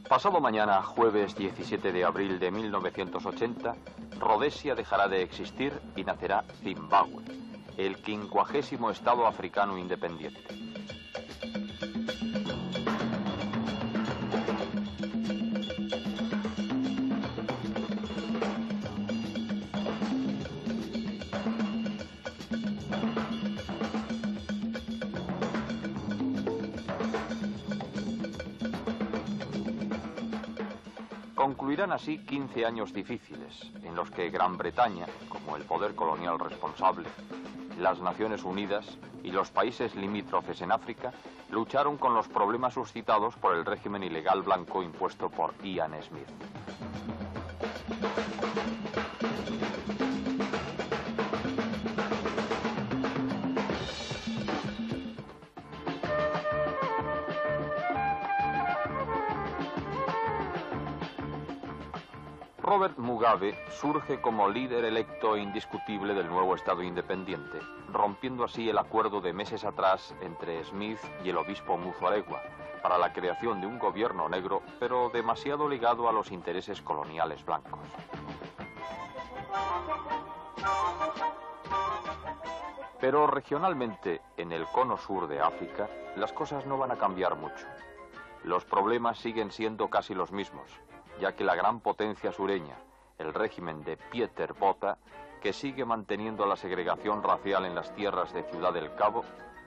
Pasado mañana, jueves 17 de abril de 1980, Rodesia dejará de existir y nacerá Zimbabue, el 50º estado africano independiente. Concluirán así 15 años difíciles, en los que Gran Bretaña, como el poder colonial responsable, las Naciones Unidas y los países limítrofes en África lucharon con los problemas suscitados por el régimen ilegal blanco impuesto por Ian Smith. Robert Mugabe surge como líder electo e indiscutible del nuevo Estado independiente, rompiendo así el acuerdo de meses atrás entre Smith y el obispo Muzorewa para la creación de un gobierno negro, pero demasiado ligado a los intereses coloniales blancos. Pero regionalmente, en el cono sur de África, las cosas no van a cambiar mucho. Los problemas siguen siendo casi los mismos, ya que la gran potencia sureña, el régimen de Pieter Botha, que sigue manteniendo la segregación racial en las tierras de Ciudad del Cabo,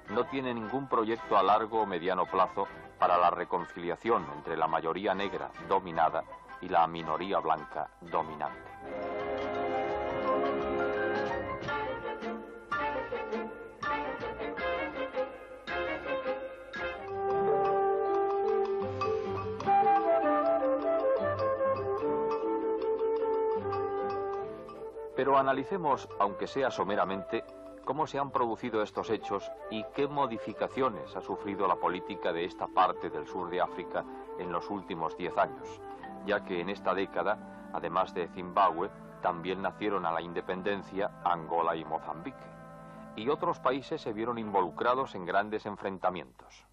no tiene ningún proyecto a largo o mediano plazo para la reconciliación entre la mayoría negra dominada y la minoría blanca dominante. Pero analicemos, aunque sea someramente, cómo se han producido estos hechos y qué modificaciones ha sufrido la política de esta parte del sur de África en los últimos 10 años, ya que en esta década, además de Zimbabue, también nacieron a la independencia Angola y Mozambique, y otros países se vieron involucrados en grandes enfrentamientos.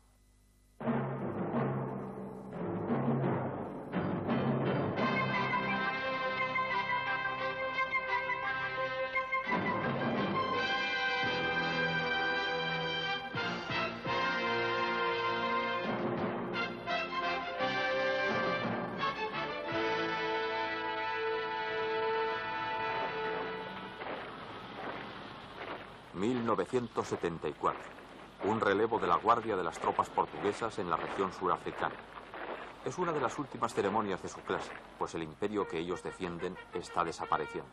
...1974... un relevo de la guardia de las tropas portuguesas en la región surafricana. Es una de las últimas ceremonias de su clase, pues el imperio que ellos defienden está desapareciendo.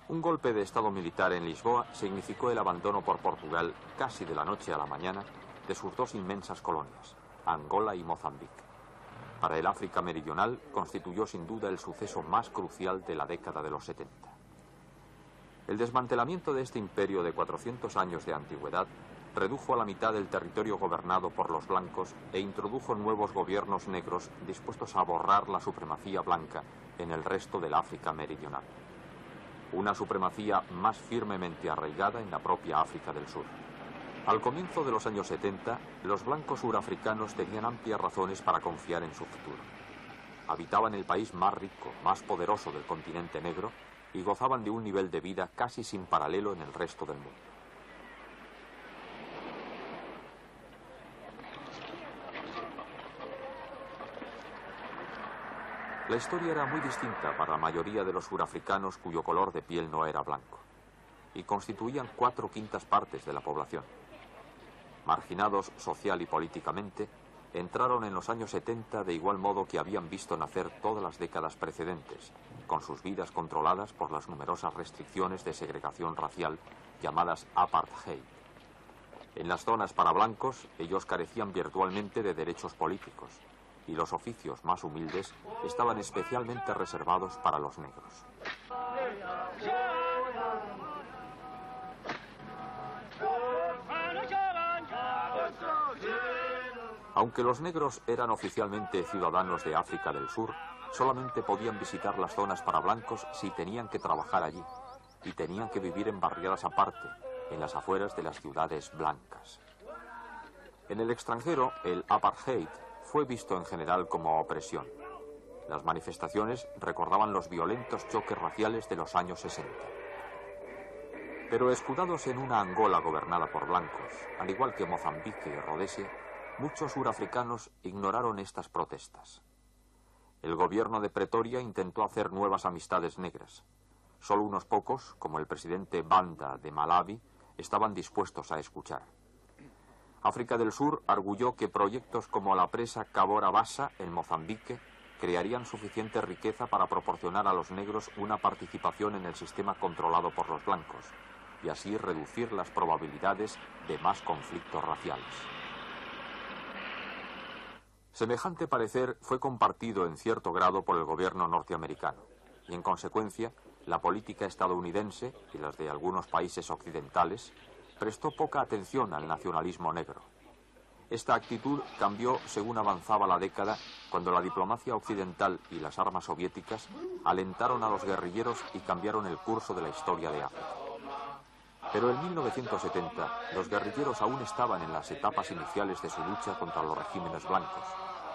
Un golpe de estado militar en Lisboa significó el abandono por Portugal, casi de la noche a la mañana, de sus dos inmensas colonias, Angola y Mozambique. Para el África meridional constituyó sin duda el suceso más crucial de la década de los 70. El desmantelamiento de este imperio de 400 años de antigüedad redujo a la mitad el territorio gobernado por los blancos e introdujo nuevos gobiernos negros dispuestos a borrar la supremacía blanca en el resto del África meridional. Una supremacía más firmemente arraigada en la propia África del Sur. Al comienzo de los años 70, los blancos surafricanos tenían amplias razones para confiar en su futuro. Habitaban el país más rico, más poderoso del continente negro, y gozaban de un nivel de vida casi sin paralelo en el resto del mundo. La historia era muy distinta para la mayoría de los surafricanos cuyo color de piel no era blanco, y constituían 4/5 partes de la población. Marginados social y políticamente, entraron en los años 70 de igual modo que habían visto nacer todas las décadas precedentes, con sus vidas controladas por las numerosas restricciones de segregación racial llamadas apartheid. En las zonas para blancos, ellos carecían virtualmente de derechos políticos, y los oficios más humildes estaban especialmente reservados para los negros. Aunque los negros eran oficialmente ciudadanos de África del Sur, solamente podían visitar las zonas para blancos si tenían que trabajar allí, y tenían que vivir en barriadas aparte, en las afueras de las ciudades blancas. En el extranjero, el apartheid fue visto en general como opresión. Las manifestaciones recordaban los violentos choques raciales de los años 60. Pero escudados en una Angola gobernada por blancos, al igual que Mozambique y Rodesia, muchos surafricanos ignoraron estas protestas. El gobierno de Pretoria intentó hacer nuevas amistades negras. Solo unos pocos, como el presidente Banda de Malawi, estaban dispuestos a escuchar. África del Sur arguyó que proyectos como la presa Cabora Bassa en Mozambique crearían suficiente riqueza para proporcionar a los negros una participación en el sistema controlado por los blancos y así reducir las probabilidades de más conflictos raciales. Semejante parecer fue compartido en cierto grado por el gobierno norteamericano y, en consecuencia, la política estadounidense y las de algunos países occidentales prestó poca atención al nacionalismo negro. Esta actitud cambió según avanzaba la década, cuando la diplomacia occidental y las armas soviéticas alentaron a los guerrilleros y cambiaron el curso de la historia de África. Pero en 1970 los guerrilleros aún estaban en las etapas iniciales de su lucha contra los regímenes blancos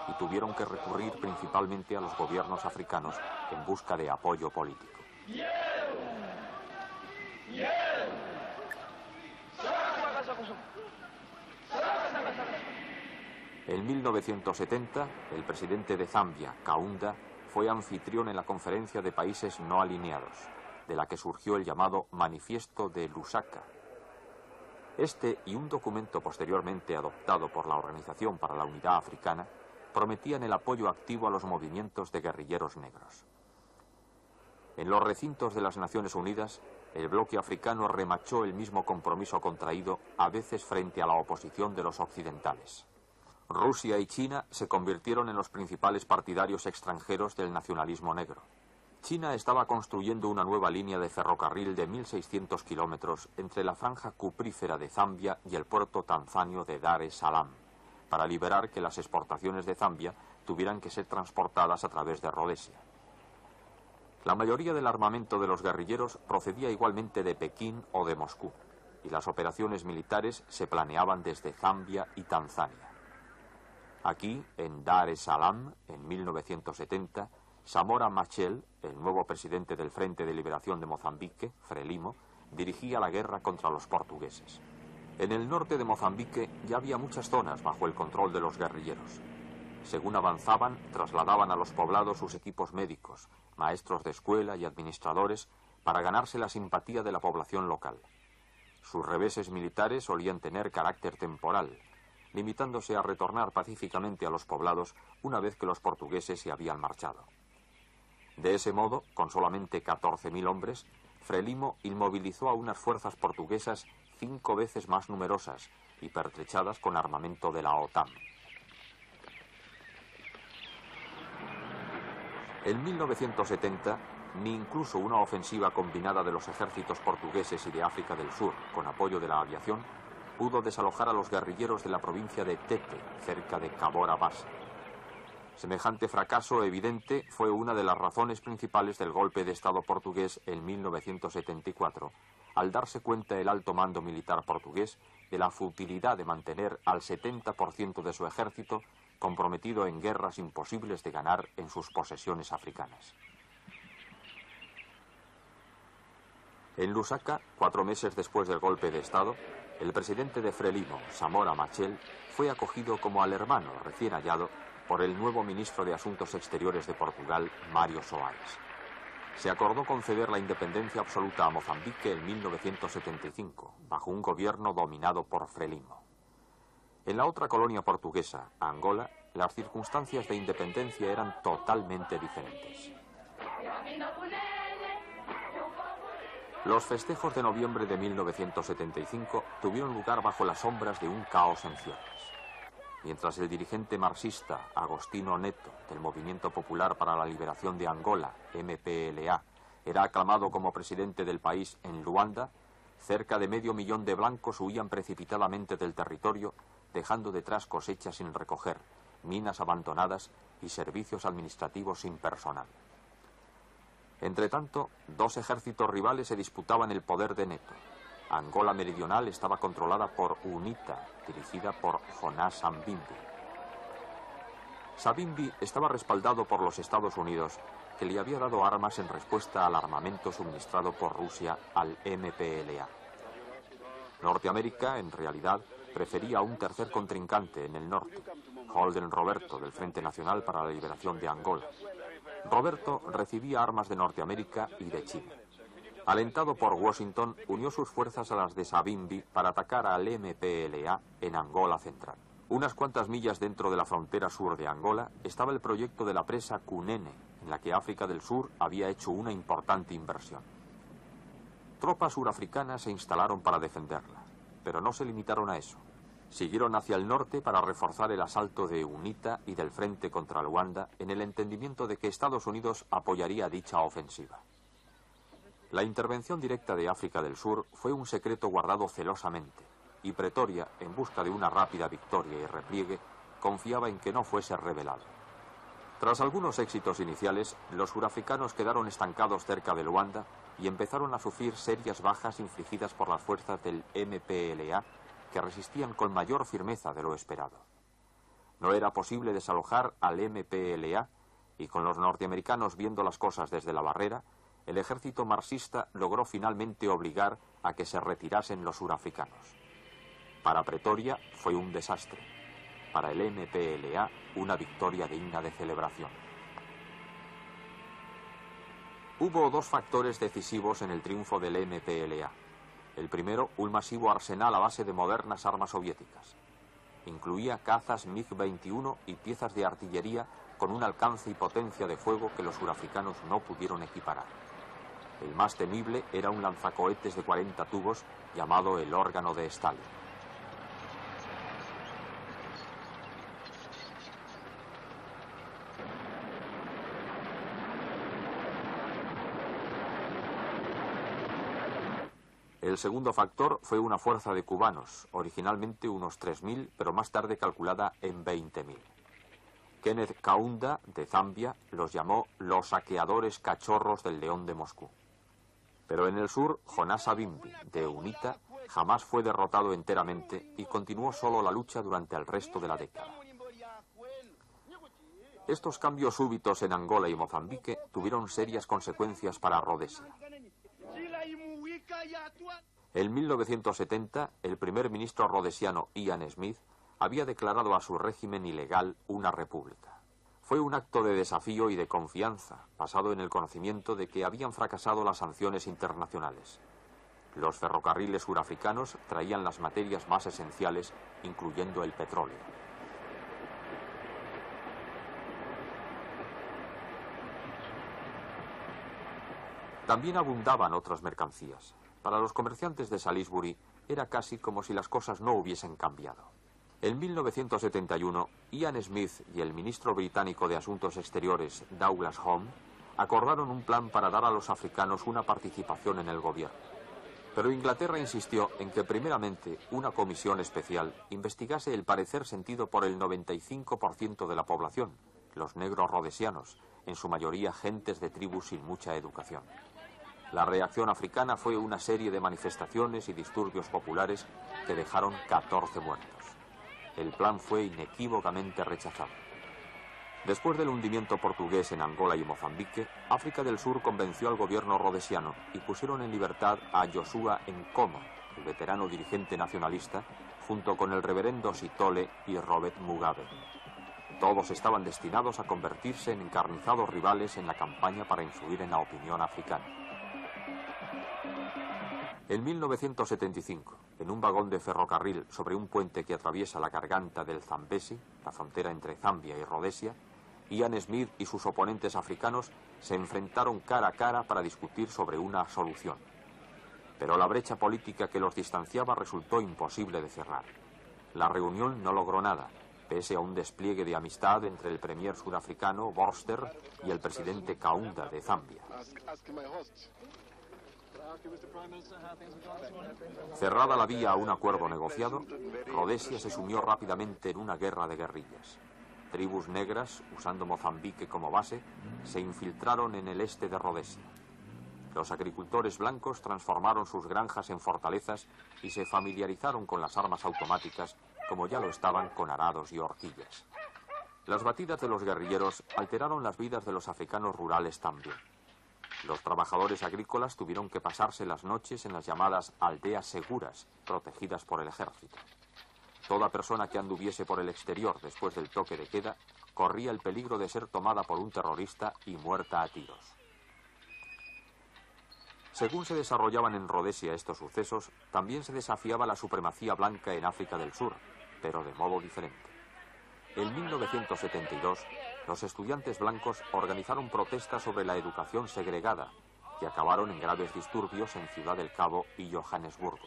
y tuvieron que recurrir principalmente a los gobiernos africanos en busca de apoyo político. En 1970, el presidente de Zambia, Kaunda, fue anfitrión en la Conferencia de Países No Alineados, de la que surgió el llamado Manifiesto de Lusaka. Este y un documento posteriormente adoptado por la Organización para la Unidad Africana prometían el apoyo activo a los movimientos de guerrilleros negros. En los recintos de las Naciones Unidas, el bloque africano remachó el mismo compromiso contraído, a veces frente a la oposición de los occidentales. Rusia y China se convirtieron en los principales partidarios extranjeros del nacionalismo negro. China estaba construyendo una nueva línea de ferrocarril de 1.600 kilómetros entre la franja cuprífera de Zambia y el puerto tanzanio de Dar es Salaam, para liberar que las exportaciones de Zambia tuvieran que ser transportadas a través de Rodesia. La mayoría del armamento de los guerrilleros procedía igualmente de Pekín o de Moscú, y las operaciones militares se planeaban desde Zambia y Tanzania. Aquí, en Dar es Salaam, en 1970, Samora Machel, el nuevo presidente del Frente de Liberación de Mozambique, Frelimo, dirigía la guerra contra los portugueses. En el norte de Mozambique ya había muchas zonas bajo el control de los guerrilleros. Según avanzaban, trasladaban a los poblados sus equipos médicos, maestros de escuela y administradores para ganarse la simpatía de la población local. Sus reveses militares solían tener carácter temporal, limitándose a retornar pacíficamente a los poblados una vez que los portugueses se habían marchado. De ese modo, con solamente 14.000 hombres, Frelimo inmovilizó a unas fuerzas portuguesas 5 veces más numerosas y pertrechadas con armamento de la OTAN. En 1970, ni incluso una ofensiva combinada de los ejércitos portugueses y de África del Sur, con apoyo de la aviación, pudo desalojar a los guerrilleros de la provincia de Tete, cerca de Cabora Bassa. Semejante fracaso evidente fue una de las razones principales del golpe de Estado portugués en 1974, al darse cuenta el alto mando militar portugués de la futilidad de mantener al 70% de su ejército comprometido en guerras imposibles de ganar en sus posesiones africanas. En Lusaka, 4 meses después del golpe de Estado, el presidente de Frelimo, Samora Machel, fue acogido como al hermano recién hallado por el nuevo ministro de Asuntos Exteriores de Portugal, Mário Soares. Se acordó conceder la independencia absoluta a Mozambique en 1975, bajo un gobierno dominado por Frelimo. En la otra colonia portuguesa, Angola, las circunstancias de independencia eran totalmente diferentes. Los festejos de noviembre de 1975 tuvieron lugar bajo las sombras de un caos en ciernes. Mientras el dirigente marxista Agostinho Neto, del Movimiento Popular para la Liberación de Angola, MPLA, era aclamado como presidente del país en Luanda, cerca de 500.000 de blancos huían precipitadamente del territorio, dejando detrás cosechas sin recoger, minas abandonadas y servicios administrativos sin personal. Entretanto, dos ejércitos rivales se disputaban el poder de Neto. Angola Meridional estaba controlada por UNITA, dirigida por Jonas Savimbi. Savimbi estaba respaldado por los Estados Unidos, que le había dado armas en respuesta al armamento suministrado por Rusia al MPLA. Norteamérica, en realidad, prefería a un tercer contrincante en el norte, Holden Roberto, del Frente Nacional para la Liberación de Angola. Roberto recibía armas de Norteamérica y de China. Alentado por Washington, unió sus fuerzas a las de Savimbi para atacar al MPLA en Angola Central. Unas cuantas millas dentro de la frontera sur de Angola estaba el proyecto de la presa Cunene, en la que África del Sur había hecho una importante inversión. Tropas surafricanas se instalaron para defenderla, pero no se limitaron a eso. Siguieron hacia el norte para reforzar el asalto de UNITA y del frente contra Luanda en el entendimiento de que Estados Unidos apoyaría dicha ofensiva. La intervención directa de África del Sur fue un secreto guardado celosamente, y Pretoria, en busca de una rápida victoria y repliegue, confiaba en que no fuese revelado. Tras algunos éxitos iniciales, los surafricanos quedaron estancados cerca de Luanda y empezaron a sufrir serias bajas infligidas por las fuerzas del MPLA, que resistían con mayor firmeza de lo esperado. No era posible desalojar al MPLA y con los norteamericanos viendo las cosas desde la barrera, el ejército marxista logró finalmente obligar a que se retirasen los surafricanos. Para Pretoria fue un desastre. Para el MPLA, una victoria digna de celebración. Hubo dos factores decisivos en el triunfo del MPLA. El primero, un masivo arsenal a base de modernas armas soviéticas. Incluía cazas MiG-21 y piezas de artillería con un alcance y potencia de fuego que los surafricanos no pudieron equiparar. El más temible era un lanzacohetes de 40 tubos llamado el órgano de Stalin. El segundo factor fue una fuerza de cubanos, originalmente unos 3.000, pero más tarde calculada en 20.000. Kenneth Kaunda, de Zambia, los llamó los saqueadores cachorros del León de Moscú. Pero en el sur, Jonas Savimbi, de UNITA, jamás fue derrotado enteramente y continuó solo la lucha durante el resto de la década. Estos cambios súbitos en Angola y Mozambique tuvieron serias consecuencias para Rhodesia. En 1970, el primer ministro rhodesiano Ian Smith había declarado a su régimen ilegal una república. Fue un acto de desafío y de confianza, basado en el conocimiento de que habían fracasado las sanciones internacionales. Los ferrocarriles surafricanos traían las materias más esenciales, incluyendo el petróleo. También abundaban otras mercancías. Para los comerciantes de Salisbury era casi como si las cosas no hubiesen cambiado. En 1971, Ian Smith y el ministro británico de Asuntos Exteriores, Douglas Home, acordaron un plan para dar a los africanos una participación en el gobierno. Pero Inglaterra insistió en que primeramente una comisión especial investigase el parecer sentido por el 95% de la población, los negros rhodesianos, en su mayoría gentes de tribus sin mucha educación. La reacción africana fue una serie de manifestaciones y disturbios populares que dejaron 14 muertos. El plan fue inequívocamente rechazado. Después del hundimiento portugués en Angola y Mozambique, África del Sur convenció al gobierno rhodesiano y pusieron en libertad a Joshua Nkomo, el veterano dirigente nacionalista, junto con el reverendo Sithole y Robert Mugabe. Todos estaban destinados a convertirse en encarnizados rivales en la campaña para influir en la opinión africana. En 1975, en un vagón de ferrocarril sobre un puente que atraviesa la garganta del Zambezi, la frontera entre Zambia y Rhodesia, Ian Smith y sus oponentes africanos se enfrentaron cara a cara para discutir sobre una solución. Pero la brecha política que los distanciaba resultó imposible de cerrar. La reunión no logró nada, pese a un despliegue de amistad entre el premier sudafricano Vorster y el presidente Kaunda de Zambia. Cerrada la vía a un acuerdo negociado, Rhodesia se sumió rápidamente en una guerra de guerrillas. Tribus negras, usando Mozambique como base, se infiltraron en el este de Rhodesia. Los agricultores blancos transformaron sus granjas en fortalezas y se familiarizaron con las armas automáticas, como ya lo estaban con arados y horquillas. Las batidas de los guerrilleros alteraron las vidas de los africanos rurales también. Los trabajadores agrícolas tuvieron que pasarse las noches en las llamadas aldeas seguras, protegidas por el ejército. Toda persona que anduviese por el exterior después del toque de queda corría el peligro de ser tomada por un terrorista y muerta a tiros. Según se desarrollaban en Rodesia estos sucesos, también se desafiaba la supremacía blanca en África del Sur, pero de modo diferente. En 1972, los estudiantes blancos organizaron protestas sobre la educación segregada, que acabaron en graves disturbios en Ciudad del Cabo y Johannesburgo.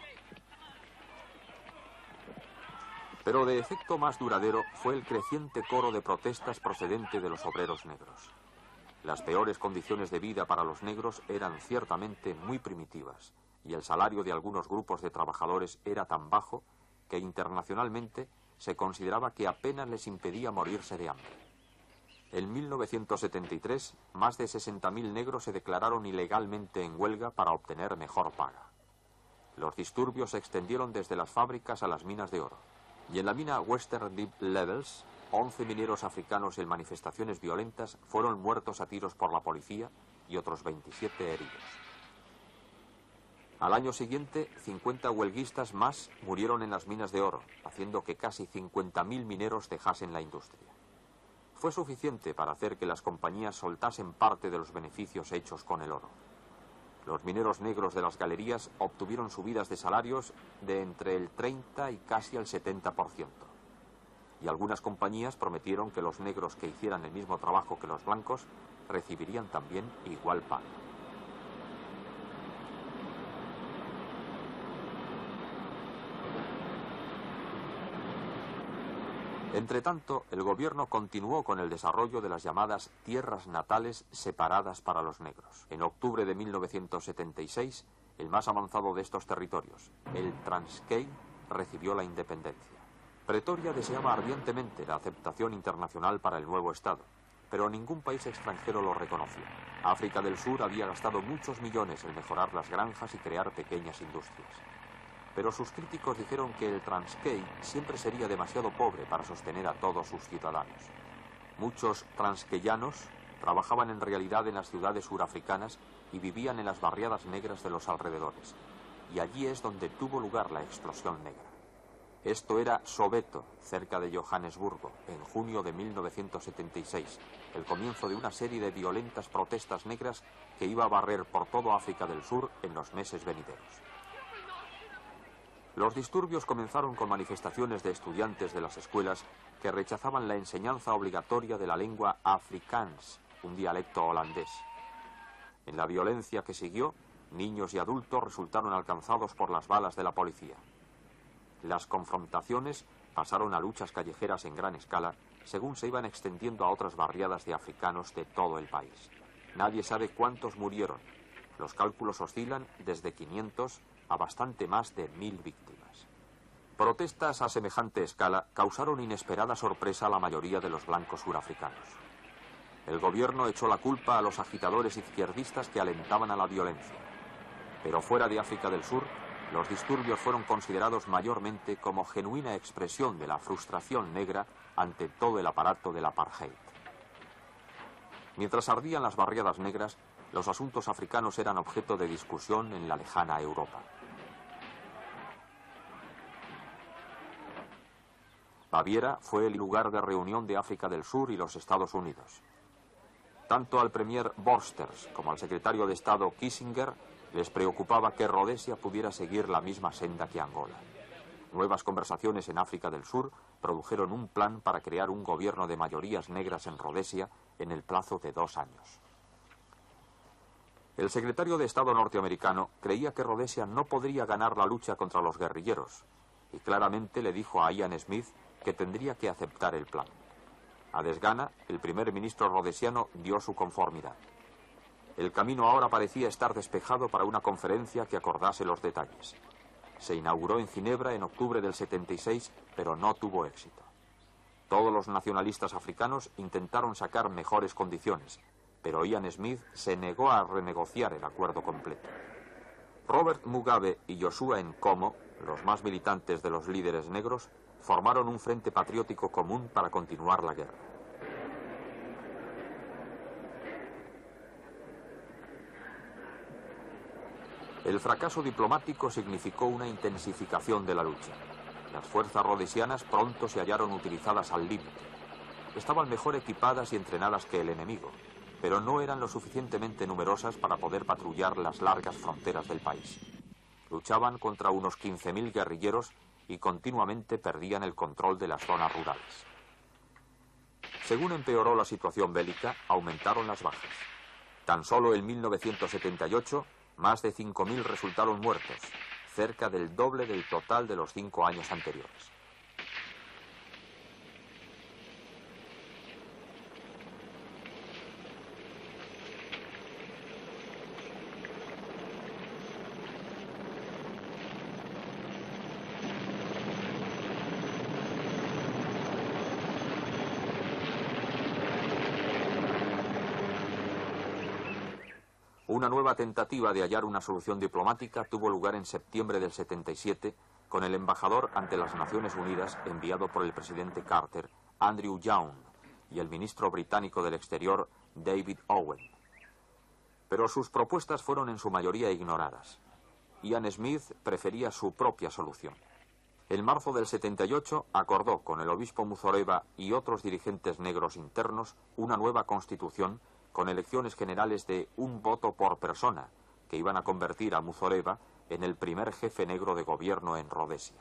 Pero de efecto más duradero fue el creciente coro de protestas procedente de los obreros negros. Las peores condiciones de vida para los negros eran ciertamente muy primitivas, y el salario de algunos grupos de trabajadores era tan bajo que internacionalmente se consideraba que apenas les impedía morirse de hambre. En 1973, más de 60.000 negros se declararon ilegalmente en huelga para obtener mejor paga. Los disturbios se extendieron desde las fábricas a las minas de oro, y en la mina Western Deep Levels, 11 mineros africanos en manifestaciones violentas fueron muertos a tiros por la policía y otros 27 heridos. Al año siguiente, 50 huelguistas más murieron en las minas de oro, haciendo que casi 50.000 mineros dejasen la industria. Fue suficiente para hacer que las compañías soltasen parte de los beneficios hechos con el oro. Los mineros negros de las galerías obtuvieron subidas de salarios de entre el 30 y casi el 70%. Y algunas compañías prometieron que los negros que hicieran el mismo trabajo que los blancos recibirían también igual paga. Entretanto, el gobierno continuó con el desarrollo de las llamadas tierras natales separadas para los negros. En octubre de 1976, el más avanzado de estos territorios, el Transkei, recibió la independencia. Pretoria deseaba ardientemente la aceptación internacional para el nuevo Estado, pero ningún país extranjero lo reconoció. África del Sur había gastado muchos millones en mejorar las granjas y crear pequeñas industrias. Pero sus críticos dijeron que el Transkei siempre sería demasiado pobre para sostener a todos sus ciudadanos. Muchos transkeyanos trabajaban en realidad en las ciudades surafricanas y vivían en las barriadas negras de los alrededores. Y allí es donde tuvo lugar la explosión negra. Esto era Soweto, cerca de Johannesburgo, en junio de 1976, el comienzo de una serie de violentas protestas negras que iba a barrer por todo África del Sur en los meses venideros. Los disturbios comenzaron con manifestaciones de estudiantes de las escuelas que rechazaban la enseñanza obligatoria de la lengua Afrikaans, un dialecto holandés. En la violencia que siguió, niños y adultos resultaron alcanzados por las balas de la policía. Las confrontaciones pasaron a luchas callejeras en gran escala, según se iban extendiendo a otras barriadas de africanos de todo el país. Nadie sabe cuántos murieron. Los cálculos oscilan desde 500 a bastante más de 1000 víctimas. Protestas a semejante escala causaron inesperada sorpresa a la mayoría de los blancos surafricanos. El gobierno echó la culpa a los agitadores izquierdistas que alentaban a la violencia. Pero fuera de África del Sur, los disturbios fueron considerados mayormente como genuina expresión de la frustración negra ante todo el aparato del apartheid. Mientras ardían las barriadas negras, los asuntos africanos eran objeto de discusión en la lejana Europa. Baviera fue el lugar de reunión de África del Sur y los Estados Unidos. Tanto al premier Vorsters como al secretario de Estado Kissinger les preocupaba que Rodesia pudiera seguir la misma senda que Angola. Nuevas conversaciones en África del Sur produjeron un plan para crear un gobierno de mayorías negras en Rodesia en el plazo de 2 años. El secretario de Estado norteamericano creía que Rodesia no podría ganar la lucha contra los guerrilleros y claramente le dijo a Ian Smith que tendría que aceptar el plan. A desgana, el primer ministro rodesiano dio su conformidad. El camino ahora parecía estar despejado para una conferencia que acordase los detalles. Se inauguró en Ginebra en octubre del 76, pero no tuvo éxito. Todos los nacionalistas africanos intentaron sacar mejores condiciones, pero Ian Smith se negó a renegociar el acuerdo completo. Robert Mugabe y Joshua Nkomo, los más militantes de los líderes negros, formaron un frente patriótico común para continuar la guerra. El fracaso diplomático significó una intensificación de la lucha. Las fuerzas rhodesianas pronto se hallaron utilizadas al límite. Estaban mejor equipadas y entrenadas que el enemigo, pero no eran lo suficientemente numerosas para poder patrullar las largas fronteras del país. Luchaban contra unos 15.000 guerrilleros y continuamente perdían el control de las zonas rurales. Según empeoró la situación bélica, aumentaron las bajas. Tan solo en 1978, más de 5.000 resultaron muertos, cerca del doble del total de los 5 años anteriores. Una nueva tentativa de hallar una solución diplomática tuvo lugar en septiembre del 77 con el embajador ante las Naciones Unidas enviado por el presidente Carter, Andrew Young, y el ministro británico del Exterior, David Owen. Pero sus propuestas fueron en su mayoría ignoradas. Ian Smith prefería su propia solución. En marzo del 78 acordó con el obispo Muzoreba y otros dirigentes negros internos una nueva constitución con elecciones generales de un voto por persona, que iban a convertir a Muzoreba en el primer jefe negro de gobierno en Rodesia.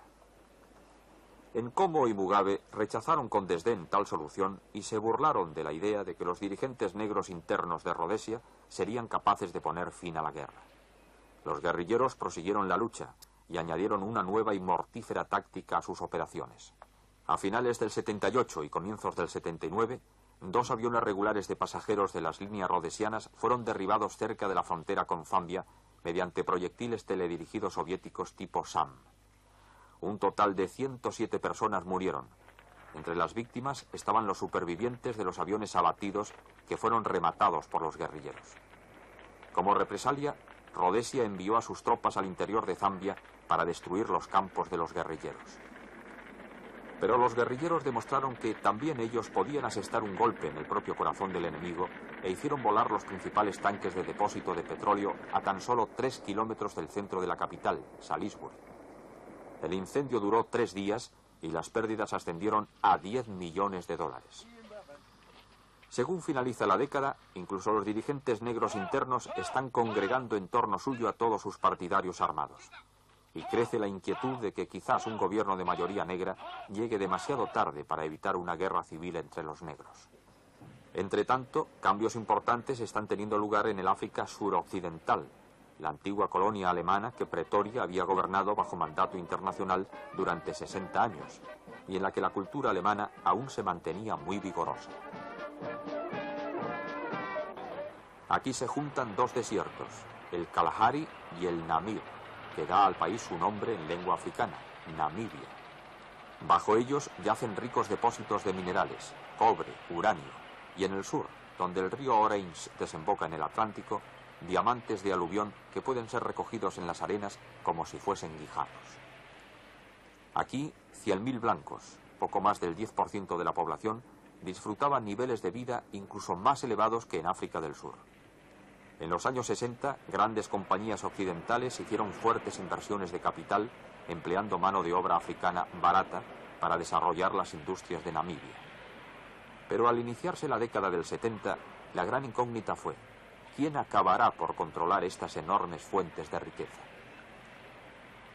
Nkomo y Mugabe rechazaron con desdén tal solución y se burlaron de la idea de que los dirigentes negros internos de Rodesia serían capaces de poner fin a la guerra. Los guerrilleros prosiguieron la lucha y añadieron una nueva y mortífera táctica a sus operaciones. A finales del 78 y comienzos del 79, 2 aviones regulares de pasajeros de las líneas rodesianas fueron derribados cerca de la frontera con Zambia mediante proyectiles teledirigidos soviéticos tipo SAM. Un total de 107 personas murieron. Entre las víctimas estaban los supervivientes de los aviones abatidos que fueron rematados por los guerrilleros. Como represalia, Rodesia envió a sus tropas al interior de Zambia para destruir los campos de los guerrilleros. Pero los guerrilleros demostraron que también ellos podían asestar un golpe en el propio corazón del enemigo e hicieron volar los principales tanques de depósito de petróleo a tan solo 3 kilómetros del centro de la capital, Salisbury. El incendio duró 3 días y las pérdidas ascendieron a $10 millones. Según finaliza la década, incluso los dirigentes negros internos están congregando en torno suyo a todos sus partidarios armados. Y crece la inquietud de que quizás un gobierno de mayoría negra llegue demasiado tarde para evitar una guerra civil entre los negros. Entre tanto, cambios importantes están teniendo lugar en el África suroccidental, la antigua colonia alemana que Pretoria había gobernado bajo mandato internacional durante 60 años, y en la que la cultura alemana aún se mantenía muy vigorosa. Aquí se juntan 2 desiertos, el Kalahari y el Namib, que da al país su nombre en lengua africana, Namibia. Bajo ellos yacen ricos depósitos de minerales, cobre, uranio, y en el sur, donde el río Orange desemboca en el Atlántico, diamantes de aluvión que pueden ser recogidos en las arenas como si fuesen guijarros. Aquí, 100.000 blancos, poco más del 10% de la población, disfrutaban niveles de vida incluso más elevados que en África del Sur. En los años 60, grandes compañías occidentales hicieron fuertes inversiones de capital, empleando mano de obra africana barata para desarrollar las industrias de Namibia. Pero al iniciarse la década del 70, la gran incógnita fue: ¿quién acabará por controlar estas enormes fuentes de riqueza?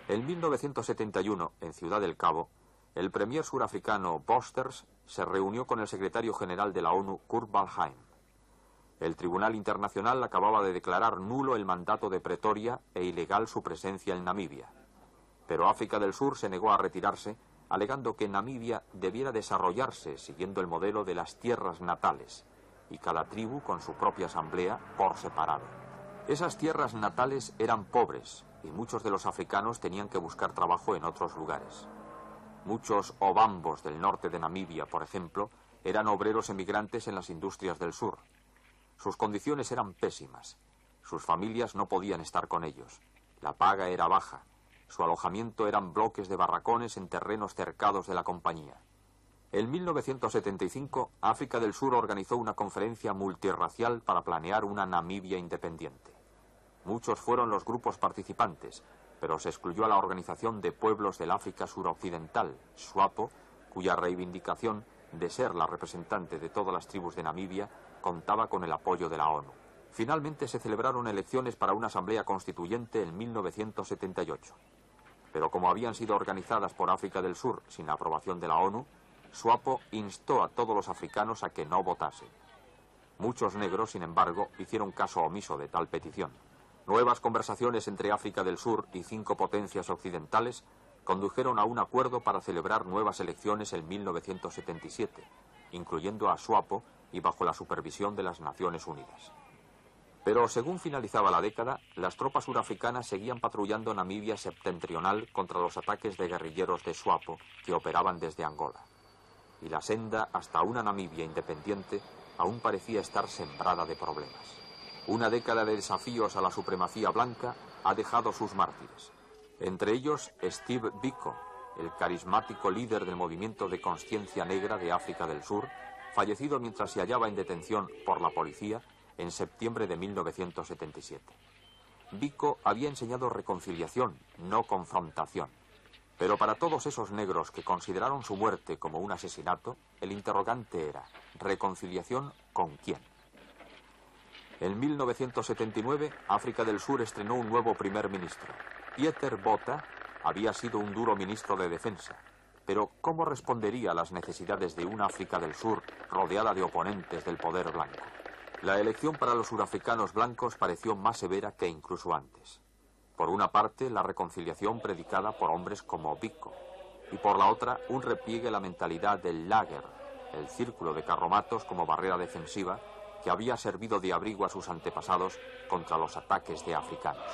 En 1971, en Ciudad del Cabo, el premier surafricano Bosters se reunió con el secretario general de la ONU, Kurt Waldheim. El Tribunal Internacional acababa de declarar nulo el mandato de Pretoria e ilegal su presencia en Namibia. Pero África del Sur se negó a retirarse, alegando que Namibia debiera desarrollarse siguiendo el modelo de las tierras natales, y cada tribu con su propia asamblea por separado. Esas tierras natales eran pobres, y muchos de los africanos tenían que buscar trabajo en otros lugares. Muchos obambos del norte de Namibia, por ejemplo, eran obreros emigrantes en las industrias del sur. Sus condiciones eran pésimas. Sus familias no podían estar con ellos. La paga era baja. Su alojamiento eran bloques de barracones en terrenos cercados de la compañía. En 1975, África del Sur organizó una conferencia multirracial para planear una Namibia independiente. Muchos fueron los grupos participantes, pero se excluyó a la Organización de Pueblos del África Suroccidental, SWAPO, cuya reivindicación de ser la representante de todas las tribus de Namibia contaba con el apoyo de la ONU. Finalmente se celebraron elecciones para una asamblea constituyente en 1978. Pero como habían sido organizadas por África del Sur sin la aprobación de la ONU, SWAPO instó a todos los africanos a que no votasen. Muchos negros, sin embargo, hicieron caso omiso de tal petición. Nuevas conversaciones entre África del Sur y 5 potencias occidentales condujeron a un acuerdo para celebrar nuevas elecciones en 1977, incluyendo a SWAPO y bajo la supervisión de las Naciones Unidas. Pero según finalizaba la década, las tropas surafricanas seguían patrullando Namibia septentrional contra los ataques de guerrilleros de SWAPO que operaban desde Angola. Y la senda hasta una Namibia independiente aún parecía estar sembrada de problemas. Una década de desafíos a la supremacía blanca ha dejado sus mártires. Entre ellos, Steve Biko, el carismático líder del movimiento de conciencia negra de África del Sur, fallecido mientras se hallaba en detención por la policía en septiembre de 1977. Biko había enseñado reconciliación, no confrontación. Pero para todos esos negros que consideraron su muerte como un asesinato, el interrogante era: ¿reconciliación con quién? En 1979, África del Sur estrenó un nuevo primer ministro. Pieter Botha había sido un duro ministro de defensa. Pero ¿cómo respondería a las necesidades de una África del Sur rodeada de oponentes del poder blanco? La elección para los surafricanos blancos pareció más severa que incluso antes. Por una parte, la reconciliación predicada por hombres como Biko, y por la otra, un repliegue a la mentalidad del lager, el círculo de carromatos como barrera defensiva que había servido de abrigo a sus antepasados contra los ataques de africanos.